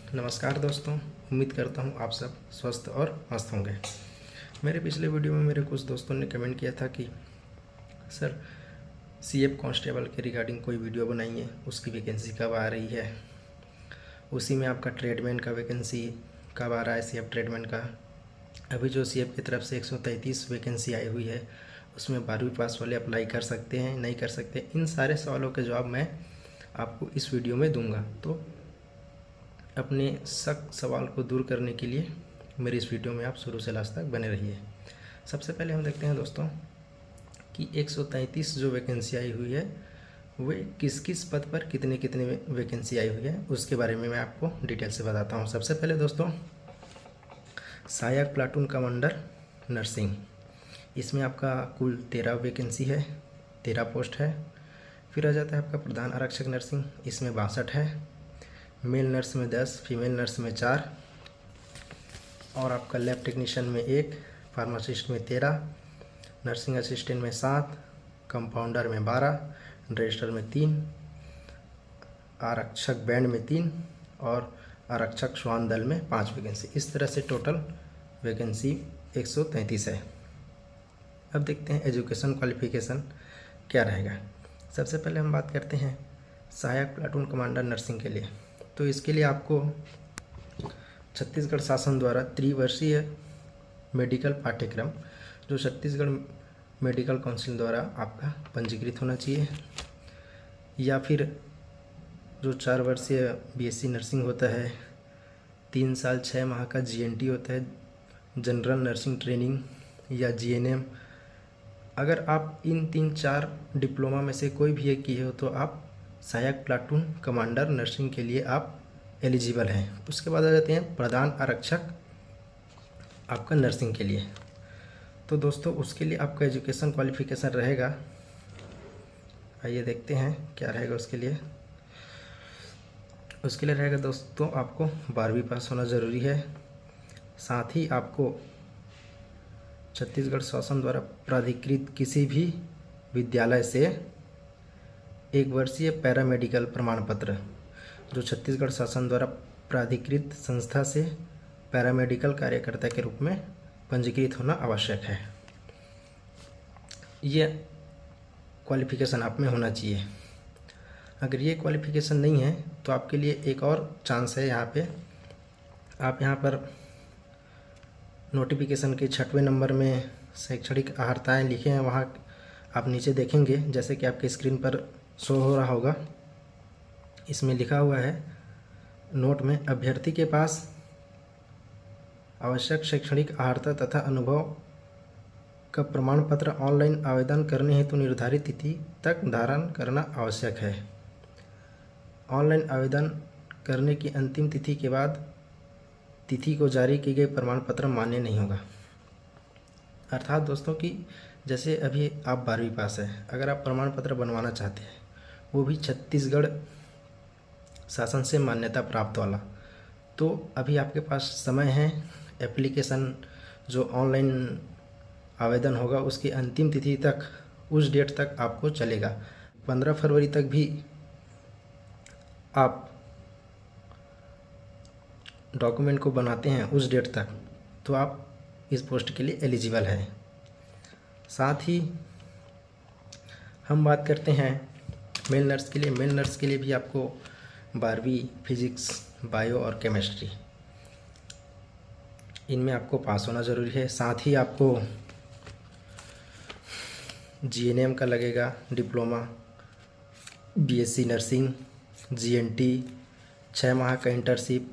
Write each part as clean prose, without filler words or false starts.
नमस्कार दोस्तों, उम्मीद करता हूँ आप सब स्वस्थ और मस्त होंगे। मेरे पिछले वीडियो में मेरे कुछ दोस्तों ने कमेंट किया था कि सर सीएफ कांस्टेबल के रिगार्डिंग कोई वीडियो बनाइए, उसकी वैकेंसी कब आ रही है। उसी में आपका ट्रेडमैन का वैकेंसी कब आ रहा है। सीएफ ट्रेडमैन का अभी जो सीएफ की तरफ से 133 वैकेंसी आई हुई है, उसमें 12वीं पास वाले अप्लाई कर सकते हैं, नहीं कर सकते। इन सारे सवालों के जवाब मैं आपको इस वीडियो में दूंगा। तो अपने सवाल को दूर करने के लिए मेरी इस वीडियो में आप शुरू से लास्ट तक बने रहिए। सबसे पहले हम देखते हैं दोस्तों कि 133 जो वैकेंसी आई हुई है वे किस किस पद पर कितने कितने वैकेंसी आई हुई है, उसके बारे में मैं आपको डिटेल से बताता हूँ। सबसे पहले दोस्तों सहायक प्लाटून कमांडर नर्सिंग, इसमें आपका कुल 13 वैकेंसी है, 13 पोस्ट है। फिर आ जाता है आपका प्रधान आरक्षक नर्सिंग, इसमें 62 है। मेल नर्स में 10, फीमेल नर्स में 4 और आपका लैब टेक्नीशियन में 1, फार्मासिस्ट में 13, नर्सिंग असिस्टेंट में 7, कंपाउंडर में 12, रजिस्टर में 3, आरक्षक बैंड में 3 और आरक्षक श्वान दल में 5 वैकेंसी। इस तरह से टोटल वैकेंसी 133 है। अब देखते हैं एजुकेशन क्वालिफिकेशन क्या रहेगा। सबसे पहले हम बात करते हैं सहायक प्लाटून कमांडर नर्सिंग के लिए। तो इसके लिए आपको छत्तीसगढ़ शासन द्वारा त्रिवर्षीय मेडिकल पाठ्यक्रम जो छत्तीसगढ़ मेडिकल काउंसिल द्वारा आपका पंजीकृत होना चाहिए, या फिर जो 4 वर्षीय बीएससी नर्सिंग होता है, 3 साल 6 माह का जीएनटी होता है, जनरल नर्सिंग ट्रेनिंग या जीएनएम। अगर आप इन 3-4 डिप्लोमा में से कोई भी एक किए हो तो आप सहायक प्लाटून कमांडर नर्सिंग के लिए आप एलिजिबल हैं। उसके बाद आ जाते हैं प्रधान आरक्षक आपका नर्सिंग के लिए। तो दोस्तों उसके लिए आपका एजुकेशन क्वालिफिकेशन रहेगा, आइए देखते हैं क्या रहेगा उसके लिए। उसके लिए रहेगा दोस्तों आपको 12वीं पास होना ज़रूरी है। साथ ही आपको छत्तीसगढ़ शासन द्वारा प्राधिकृत किसी भी विद्यालय से 1 वर्षीय पैरामेडिकल प्रमाण पत्र, जो छत्तीसगढ़ शासन द्वारा प्राधिकृत संस्था से पैरामेडिकल कार्यकर्ता के रूप में पंजीकृत होना आवश्यक है। ये क्वालिफिकेशन आप में होना चाहिए। अगर ये क्वालिफिकेशन नहीं है तो आपके लिए एक और चांस है। यहाँ पे आप यहाँ पर नोटिफिकेशन के 6वें नंबर में शैक्षणिक अर्हताएँ लिखे हैं, वहाँ आप नीचे देखेंगे जैसे कि आपके स्क्रीन पर शो हो रहा होगा। इसमें लिखा हुआ है नोट में, अभ्यर्थी के पास आवश्यक शैक्षणिक अर्हता तथा अनुभव का प्रमाण पत्र ऑनलाइन आवेदन करने हेतु निर्धारित तिथि तक धारण करना आवश्यक है। ऑनलाइन आवेदन करने की अंतिम तिथि के बाद तिथि को जारी किए गए प्रमाण पत्र मान्य नहीं होगा। अर्थात दोस्तों कि जैसे अभी आप 12वीं पास है, अगर आप प्रमाण पत्र बनवाना चाहते हैं वो भी छत्तीसगढ़ शासन से मान्यता प्राप्त वाला, तो अभी आपके पास समय है। एप्लीकेशन जो ऑनलाइन आवेदन होगा उसकी अंतिम तिथि तक, उस डेट तक आपको चलेगा। 15 फरवरी तक भी आप डॉक्यूमेंट को बनाते हैं उस डेट तक, तो आप इस पोस्ट के लिए एलिजिबल हैं। साथ ही हम बात करते हैं मेल नर्स के लिए। मेल नर्स के लिए भी आपको 12वीं फिजिक्स, बायो और केमिस्ट्री, इनमें आपको पास होना ज़रूरी है। साथ ही आपको जीएनएम का लगेगा डिप्लोमा, बीएससी नर्सिंग, जीएनटी, 6 माह का इंटर्नशिप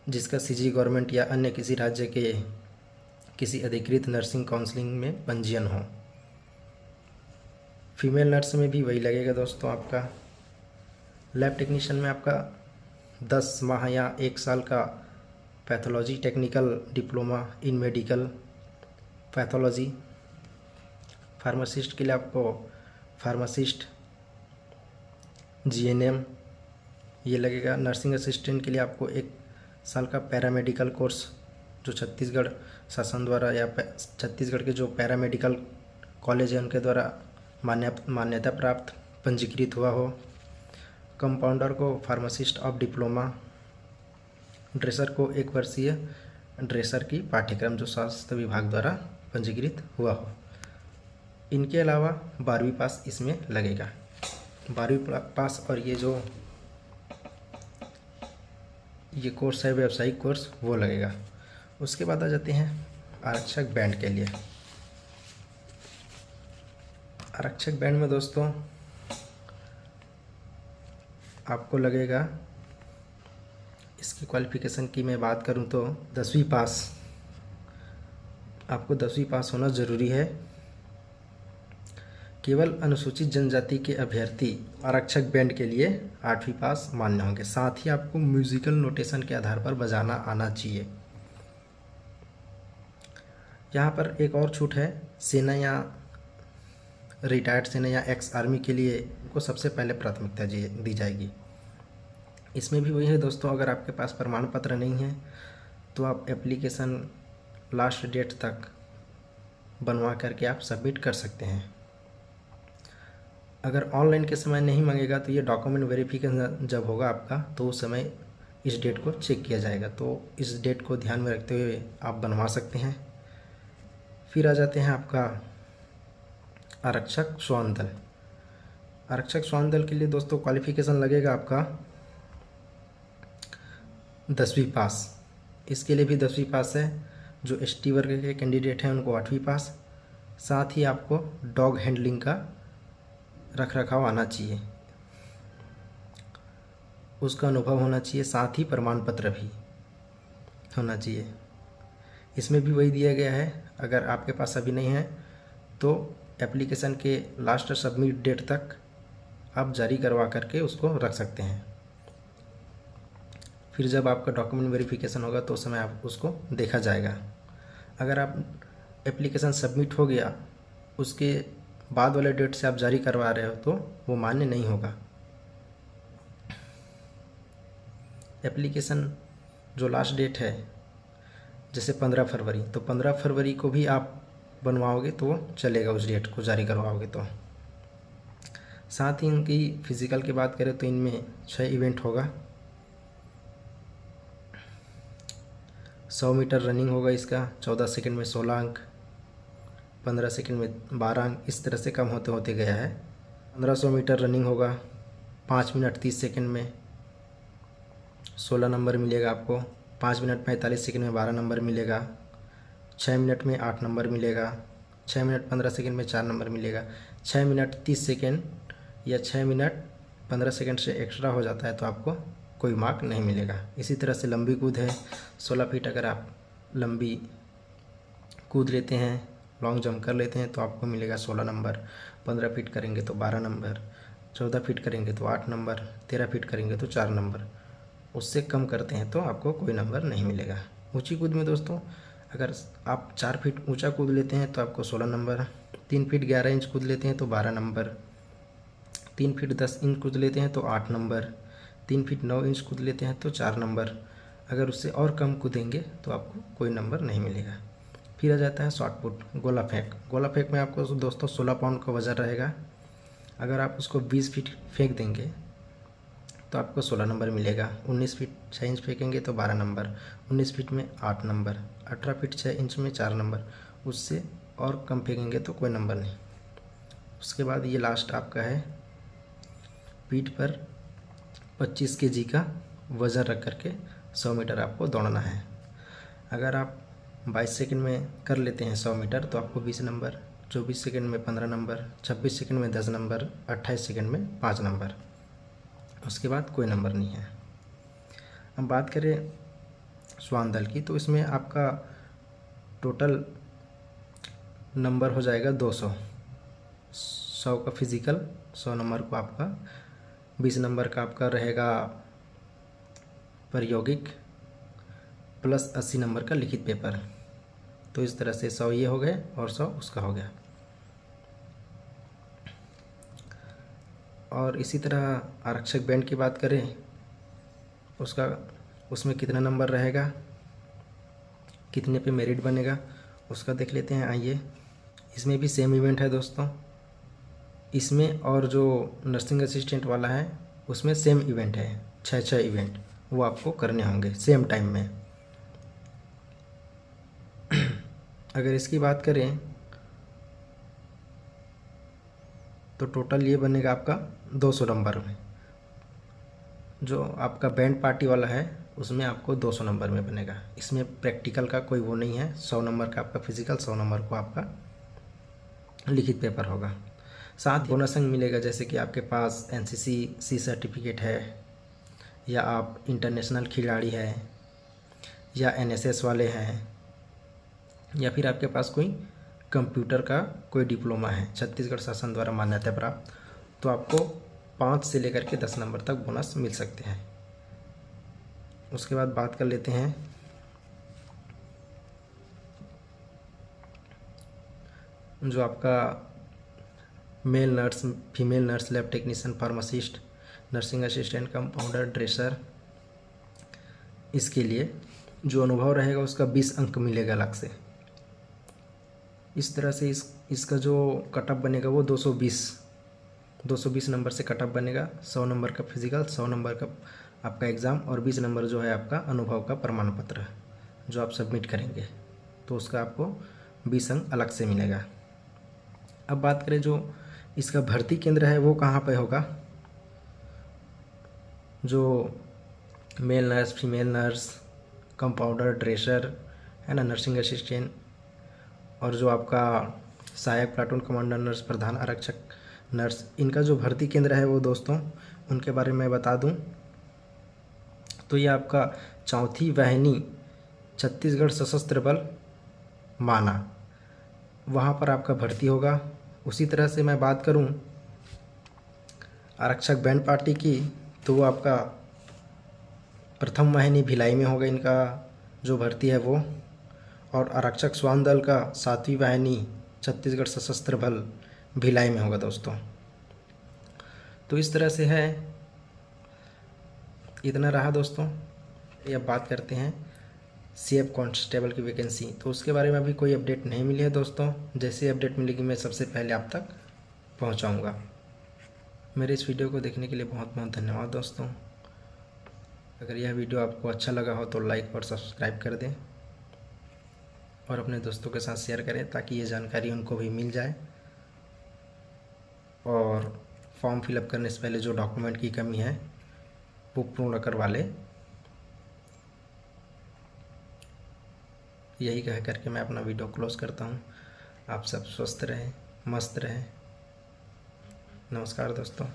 जिसका सीजी गवर्नमेंट या अन्य किसी राज्य के किसी अधिकृत नर्सिंग काउंसलिंग में पंजीयन हो। फीमेल नर्स में भी वही लगेगा दोस्तों आपका। लैब टेक्नीशियन में आपका 10 माह या 1 साल का pathology technical diploma in medical pathology. Pharmacist के लिए आपको फार्मासिस्ट, जीएनएम ये लगेगा। नर्सिंग असिस्टेंट के लिए आपको 1 साल का पैरामेडिकल कोर्स जो छत्तीसगढ़ शासन द्वारा या छत्तीसगढ़ के जो पैरामेडिकल कॉलेज हैं उनके द्वारा मान्यता प्राप्त पंजीकृत हुआ हो। कंपाउंडर को फार्मासिस्ट ऑफ डिप्लोमा ड्रेसर को 1 वर्षीय ड्रेसर की पाठ्यक्रम जो स्वास्थ्य विभाग द्वारा पंजीकृत हुआ हो। इनके अलावा 12वीं पास इसमें लगेगा, 12वीं पास। और ये कोर्स है व्यावसायिक कोर्स, वो लगेगा। उसके बाद आ जाते हैं आरक्षक बैंड के लिए। आरक्षक बैंड में दोस्तों आपको लगेगा, इसकी क्वालिफ़िकेशन की मैं बात करूं तो 10वीं पास, आपको 10वीं पास होना ज़रूरी है। केवल अनुसूचित जनजाति के अभ्यर्थी आरक्षक बैंड के लिए 8वीं पास मान्य होंगे। साथ ही आपको म्यूजिकल नोटेशन के आधार पर बजाना आना चाहिए। यहाँ पर एक और छूट है, सेना या रिटायर्ड सेना या एक्स आर्मी के लिए को सबसे पहले प्राथमिकता दी जाएगी। इसमें भी वही है दोस्तों, अगर आपके पास प्रमाण पत्र नहीं है तो आप एप्लीकेशन लास्ट डेट तक बनवा करके आप सबमिट कर सकते हैं। अगर ऑनलाइन के समय नहीं मांगेगा तो ये डॉक्यूमेंट वेरिफिकेशन जब होगा आपका, तो उस समय इस डेट को चेक किया जाएगा। तो इस डेट को ध्यान में रखते हुए आप बनवा सकते हैं। फिर आ जाते हैं आपका आरक्षक श्वान दल। आरक्षक श्वान दल के लिए दोस्तों क्वालिफ़िकेशन लगेगा आपका 10वीं पास। इसके लिए भी 10वीं पास है। जो ST वर्ग के कैंडिडेट हैं उनको 8वीं पास। साथ ही आपको डॉग हैंडलिंग का रखरखाव आना चाहिए, उसका अनुभव होना चाहिए, साथ ही प्रमाण पत्र भी होना चाहिए। इसमें भी वही दिया गया है, अगर आपके पास अभी नहीं है तो एप्लीकेशन के लास्ट सबमिट डेट तक आप जारी करवा करके उसको रख सकते हैं। फिर जब आपका डॉक्यूमेंट वेरिफिकेशन होगा तो उस समय आप उसको देखा जाएगा। अगर आप एप्लीकेशन सबमिट हो गया उसके बाद वाले डेट से आप जारी करवा रहे हो तो वो मान्य नहीं होगा। एप्लीकेशन जो लास्ट डेट है जैसे 15 फरवरी, तो 15 फरवरी को भी आप बनवाओगे तो वो चलेगा, उस डेट को जारी करवाओगे तो। साथ ही इनकी फिज़िकल की बात करें तो इनमें 6 इवेंट होगा। 100 मीटर रनिंग होगा इसका, 14 सेकंड में 16 अंक, 15 सेकंड में 12 अंक, इस तरह से कम होते होते गया है। 1500 मीटर रनिंग होगा, 5 मिनट 30 सेकंड में 16 नंबर मिलेगा आपको। 5 मिनट 45 सेकंड में 12 नंबर मिलेगा। 6 मिनट में 8 नंबर मिलेगा। 6 मिनट 15 सेकंड में 4 नंबर मिलेगा। 6 मिनट 30 सेकंड या 6 मिनट 15 सेकंड से एक्स्ट्रा हो जाता है तो आपको कोई मार्क नहीं मिलेगा। इसी तरह से लंबी कूद है, 16 फीट अगर आप लंबी कूद लेते हैं, लॉन्ग जंप कर लेते हैं तो आपको मिलेगा 16 नंबर। 15 फीट करेंगे तो 12 नंबर, 14 फीट करेंगे तो 8 नंबर, 13 फीट करेंगे तो 4 नंबर। उससे कम करते हैं तो आपको कोई नंबर नहीं मिलेगा। ऊंची कूद में दोस्तों अगर आप 4 फीट ऊंचा कूद लेते हैं तो आपको 16 नंबर, 3 फीट 11 इंच कूद लेते हैं तो 12 नंबर, 3 फीट 10 इंच कूद लेते हैं तो 8 नंबर, 3 फीट 9 इंच कूद लेते हैं तो 4 नंबर। अगर उससे और कम कूदेंगे तो आपको कोई नंबर नहीं मिलेगा। फिर आ जाता है शॉट पुट, गोला फेंक। गोला फेंक में आपको दोस्तों 16 पाउंड का वज़न रहेगा। अगर आप उसको 20 फीट फेंक देंगे तो आपको 16 नंबर मिलेगा। 19 फीट 6 इंच फेंकेंगे तो 12 नंबर, 19 फीट में 8 नंबर, 18 फीट 6 इंच में 4 नंबर, उससे और कम फेंकेंगे तो कोई नंबर नहीं। उसके बाद ये लास्ट आपका है, पीठ पर 25 kg का वज़न रख करके 100 मीटर आपको दौड़ना है। अगर आप 22 सेकंड में कर लेते हैं 100 मीटर तो आपको 20 नंबर, 24 सेकंड में 15 नंबर, 26 सेकंड में 10 नंबर, 28 सेकंड में 5 नंबर। उसके बाद कोई नंबर नहीं है। अब बात करें श्वान दल की तो इसमें आपका टोटल नंबर हो जाएगा 200। 100 का फिज़िकल, 100 नंबर को आपका, 20 नंबर का आपका रहेगा प्रायोगिक, प्लस 80 नंबर का लिखित पेपर। तो इस तरह से 100 ये हो गए और 100 उसका हो गया। और इसी तरह आरक्षक बैंड की बात करें उसमें कितना नंबर रहेगा, कितने पे मेरिट बनेगा, उसका देख लेते हैं। आइए, इसमें भी सेम इवेंट है दोस्तों। इसमें और जो नर्सिंग असिस्टेंट वाला है उसमें सेम इवेंट है, 6 इवेंट। वो आपको करने होंगे सेम टाइम में। अगर इसकी बात करें तो टोटल ये बनेगा आपका 200 नंबर में। जो आपका बैंड पार्टी वाला है उसमें आपको 200 नंबर में बनेगा। इसमें प्रैक्टिकल का कोई वो नहीं है। 100 नंबर का आपका फिजिकल, 100 नंबर को आपका लिखित पेपर होगा। साथ ही बोनस अंक मिलेगा, जैसे कि आपके पास एनसीसी सी सर्टिफिकेट है, या आप इंटरनेशनल खिलाड़ी है, या एनएसएस वाले हैं, या फिर आपके पास कोई कंप्यूटर का कोई डिप्लोमा है छत्तीसगढ़ शासन द्वारा मान्यता प्राप्त, तो आपको 5 से लेकर के 10 नंबर तक बोनस मिल सकते हैं। उसके बाद बात कर लेते हैं जो आपका male nurse, female nurse, lab technician, pharmacist, nursing assistant, compounder, dresser, इसके लिए जो अनुभव रहेगा उसका 20 अंक मिलेगा अलग से। इस तरह से इसका जो कटअप बनेगा वो 220 नंबर से कटअप बनेगा। 100 नंबर का फिजिकल, 100 नंबर का आपका एग्ज़ाम और 20 नंबर जो है आपका अनुभव का प्रमाण पत्र जो आप सबमिट करेंगे, तो उसका आपको 20 अंक अलग से मिलेगा। अब बात करें जो इसका भर्ती केंद्र है वो कहाँ पे होगा। जो male nurse, female nurse, compounder, dresser है ना, नर्सिंग असिस्टेंट, और जो आपका सहायक प्लाटून कमांडर नर्स, प्रधान आरक्षक नर्स, इनका जो भर्ती केंद्र है वो दोस्तों उनके बारे में बता दूं तो ये आपका 4वीं वाहिनी छत्तीसगढ़ सशस्त्र बल माना, वहाँ पर आपका भर्ती होगा। उसी तरह से मैं बात करूं आरक्षक बैंड पार्टी की, तो वो आपका प्रथम वाहिनी भिलाई में होगा इनका जो भर्ती है वो, और आरक्षक श्वान दल का 7वीं वाहिनी छत्तीसगढ़ सशस्त्र बल भिलाई में होगा दोस्तों। तो इस तरह से है, इतना रहा दोस्तों। ये अब बात करते हैं सीएफ कांस्टेबल की वैकेंसी, तो उसके बारे में अभी कोई अपडेट नहीं मिली है दोस्तों। जैसे अपडेट मिलेगी मैं सबसे पहले आप तक पहुंचाऊंगा। मेरे इस वीडियो को देखने के लिए बहुत बहुत धन्यवाद दोस्तों। अगर यह वीडियो आपको अच्छा लगा हो तो लाइक और सब्सक्राइब कर दें और अपने दोस्तों के साथ शेयर करें ताकि ये जानकारी उनको भी मिल जाए। और फॉर्म फिलअप करने से पहले जो डॉक्यूमेंट की कमी है वो पूर्ण करवा लें। यही कह करके मैं अपना वीडियो क्लोज करता हूँ। आप सब स्वस्थ रहें, मस्त रहें। नमस्कार दोस्तों।